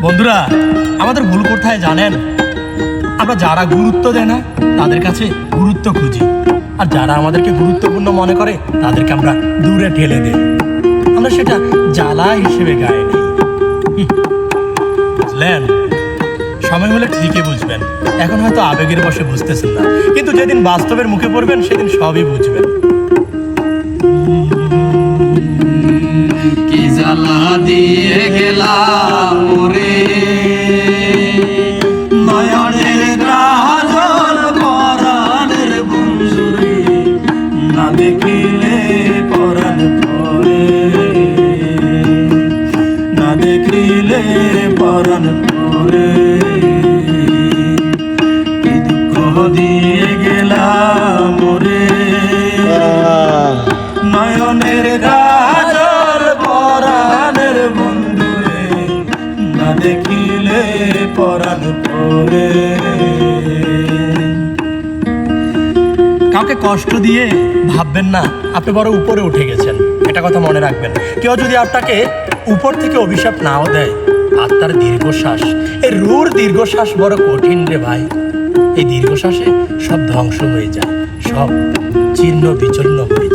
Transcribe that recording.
বন্ধুরা, আমাদের ভুল কোথায় জানেন? আমরা যারা গুরুত্ব দেয় না তাদের কাছে গুরুত্ব খুঁজি, আর যারা আমাদেরকে গুরুত্বপূর্ণ মনে করে তাদেরকে আমরা দূরে ঠেলে দেই। আমরা সেটা জ্বালা হিসেবে গায়ে নিই। বুঝলেন? সময় হলে ঠিকই বুঝবেন। এখন হয়তো আবেগের বশে বুঝতেছেন না, কিন্তু যেদিন বাস্তবের মুখে পড়বেন সেদিন সবই বুঝবেন। কি জ্বালা দিয়ে গেলাম রে, নয়নের কাজল পরাণের বন্ধুরে, না দেখিলে পরাণ পরে, না দেখিলে পরাণ পরে। কি দুঃখ দিয়ে গেলাম রে, নয়নের কাজল পরাণের বন্ধুরে, না দেখিলে পরাণ পরে। কাউকে কষ্ট দিয়ে ভাববেন না আপনি বড় উপরে উঠে গেছেন, এটা কথা মনে রাখবেন। কেউ যদি আপনাকে উপর থেকে অভিশাপ নাও দেয়, আত্মার দীর্ঘশ্বাস, এই রুর দীর্ঘশ্বাস বড় কঠিন রে ভাই। এই দীর্ঘশ্বাসে সব ধ্বংস হয়ে যায়, সব চিহ্ন বিচূর্ণ হয়ে যায়।